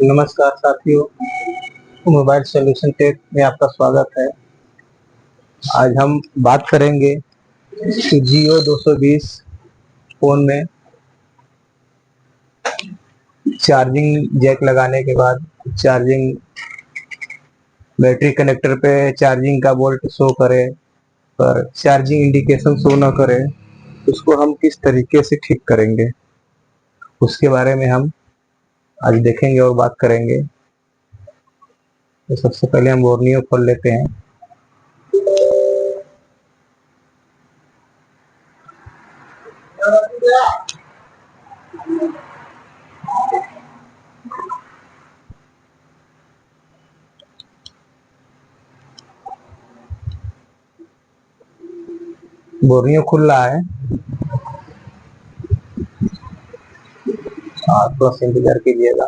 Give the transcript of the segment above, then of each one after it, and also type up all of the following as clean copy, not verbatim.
नमस्कार साथियों, mobile solution take में आपका स्वागत है। आज हम बात करेंगे कि जियो 220 फोन में चार्जिंग जैक लगाने के बाद चार्जिंग बैटरी कनेक्टर पे चार्जिंग का वोल्ट शो करे पर चार्जिंग इंडिकेशन शो न करे, उसको हम किस तरीके से ठीक करेंगे उसके बारे में हम आज देखेंगे और बात करेंगे। तो सबसे पहले हम बोर्नियो खोल लेते हैं। बोर्नियो खुल रहा है, आप बस इंतजार कीजिएगा।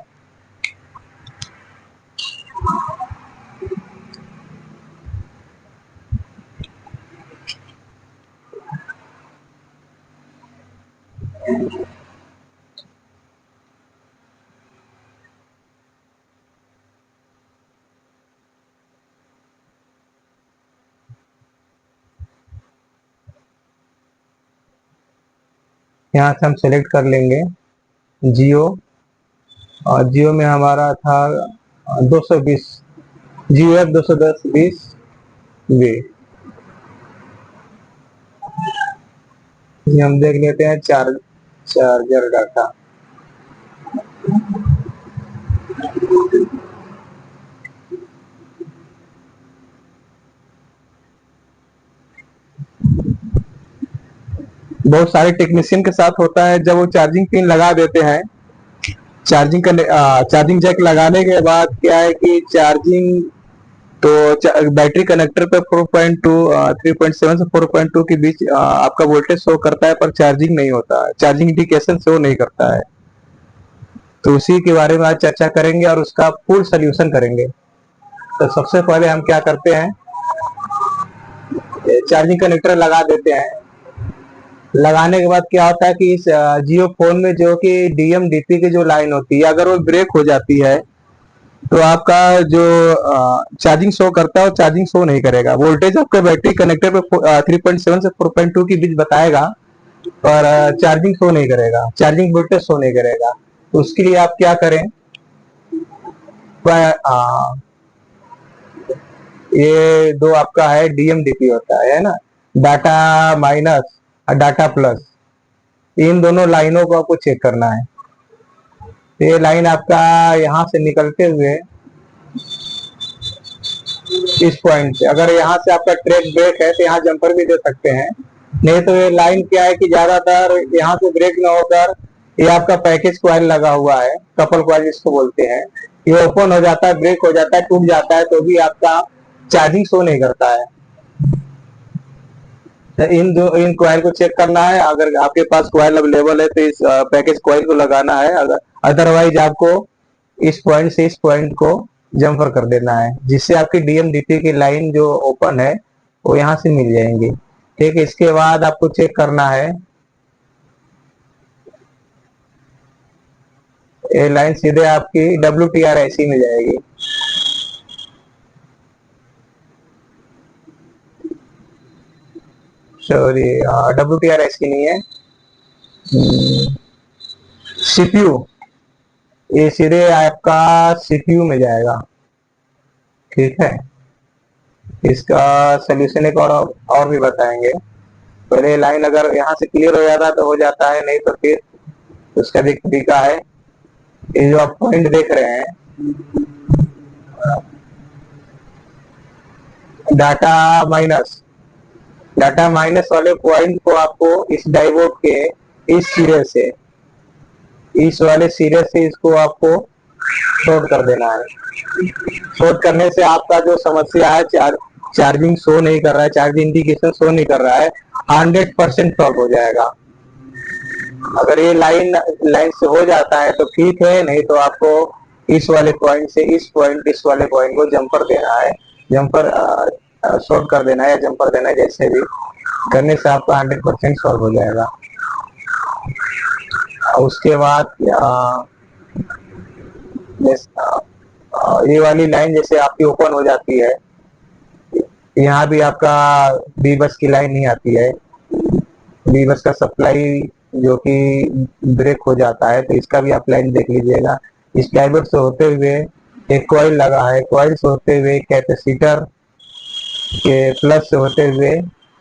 यहाँ से हम सेलेक्ट कर लेंगे जियो, और जियो में हमारा था 220 जियो एफ 210 20 वे। हम देख लेते हैं चार्जर डाटा। बहुत सारे टेक्नीशियन के साथ होता है, जब वो चार्जिंग पिन लगा देते हैं, चार्जिंग जैक लगाने के बाद क्या है कि चार्जिंग तो बैटरी कनेक्टर पे 4.2 3.7 से 4.2 के बीच आपका वोल्टेज शो करता है, पर चार्जिंग नहीं होता है, चार्जिंग इंडिकेशन शो नहीं करता है। तो उसी के बारे में आज चर्चा करेंगे और उसका फुल सोल्यूशन करेंगे। तो सबसे पहले हम क्या करते हैं, चार्जिंग कनेक्टर लगा देते हैं। लगाने के बाद क्या होता है कि इस जियो फोन में जो कि डीएम डीपी की जो लाइन होती है, अगर वो ब्रेक हो जाती है तो आपका जो चार्जिंग शो करता है वो चार्जिंग शो नहीं करेगा। वोल्टेज आपके बैटरी कनेक्टर पे 3.7 से 4.2 के बीच बताएगा, पर चार्जिंग शो नहीं करेगा, चार्जिंग वोल्टेज शो नहीं करेगा। तो उसके लिए आप क्या करें, ये दो आपका है डीएमडीपी होता है ना, डाटा माइनस और डाटा प्लस, इन दोनों लाइनों को आपको चेक करना है। तो ये लाइन आपका यहाँ से निकलते हुए इस पॉइंट से, अगर यहाँ से आपका ट्रैक ब्रेक है तो यहाँ जंपर भी दे सकते हैं, नहीं तो ये लाइन क्या है कि ज्यादातर यहाँ से ब्रेक न होकर ये आपका पैकेज कॉइल लगा हुआ है, कपल कॉइल जिसको बोलते हैं, ये ओपन हो जाता है, ब्रेक हो जाता है, टूट जाता है, तो भी आपका चार्जिंग शो नहीं करता है। तो इन कॉइल को चेक करना है। अगर आपके पास कॉइल अवेलेबल है तो इस पैकेज कॉइल को लगाना है, अगर अदरवाइज आपको इस पॉइंट से इस पॉइंट को जम्पर कर देना है, जिससे आपकी डीएमडीपी की लाइन जो ओपन है वो यहाँ से मिल जाएंगी। ठीक है, इसके बाद आपको चेक करना है, ये लाइन सीधे आपकी WTR ऐसी में जाएगी। सॉरी, WTR ऐसी नहीं है, सीपीयू, ये सीधे आपका सीपीयू में जाएगा। ठीक है, इसका सोल्यूशन एक और भी बताएंगे। पहले लाइन अगर यहाँ से क्लियर हो जाता तो हो जाता है, नहीं तो फिर उसका भी तरीका है। ये जो आप पॉइंट देख रहे हैं, डाटा माइनस, डाटा माइनस वाले पॉइंट को आपको इस डायोड के इस सिरे से, इस वाले सिरे से इसको आपको शॉर्ट कर देना है। शॉर्ट करने से आपका जो समस्या है, चार्जिंग शो नहीं कर रहा है, चार्जिंग इंडिकेशन शो नहीं कर रहा है, 100% सॉल्व हो जाएगा। अगर ये लाइन से हो जाता है तो ठीक है, नहीं तो आपको इस वाले पॉइंट से इस वाले पॉइंट को जंपर देना है, जंपर शॉर्ट कर देना है या जंपर देना है, जैसे भी करने से आपका 100% सॉल्व हो जाएगा। उसके बाद ये वाली लाइन जैसे आपकी ओपन हो जाती है, यहाँ भी आपका बी बस की लाइन नहीं आती है, बी बस का सप्लाई जो कि ब्रेक हो जाता है, तो इसका भी आप लाइन देख लीजिएगा। इस डायोड से होते हुए एक कॉइल लगा है, कॉइल से होते हुए कैपेसिटर के प्लस से होते हुए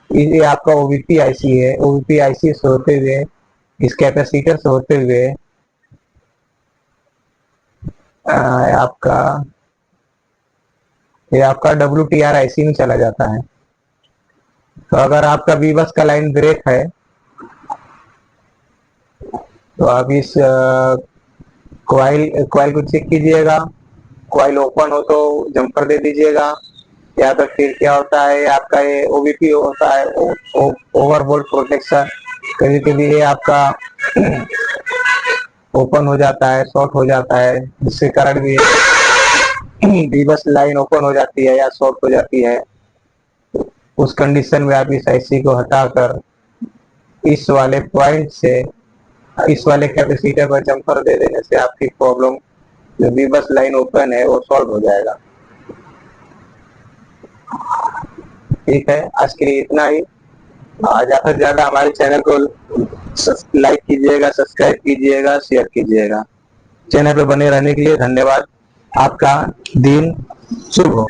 ये आपका ओवीपी आईसी है, ओवीपी आईसी से होते हुए इस कैपेसिटर से होते हुए आपका ये आपका WTR आईसी में चला जाता है। तो अगर आपका बी बस का लाइन ब्रेक है तो आप इस कॉइल को चेक कीजिएगा, कॉइल ओपन हो तो जंपर दे दीजिएगा, या तो फिर क्या होता है आपका ये ओबीपी होता है, ओवरवोल्ट प्रोटेक्शन। कभी कभी ये आपका ओपन हो जाता है, शॉर्ट हो जाता है, जिससे करंट भी बी बस लाइन ओपन हो जाती है या शॉर्ट हो जाती है। उस कंडीशन में आप इस आईसी को हटाकर इस वाले पॉइंट से इस वाले कैपेसिटर पर जंपर दे देने से आपकी प्रॉब्लम जो बी बस लाइन ओपन है वो सॉल्व हो जाएगा। ठीक है, आज के लिए इतना ही। ज्यादा से ज्यादा हमारे चैनल को लाइक कीजिएगा, सब्सक्राइब कीजिएगा, शेयर कीजिएगा। चैनल पर बने रहने के लिए धन्यवाद। आपका दिन शुभ हो।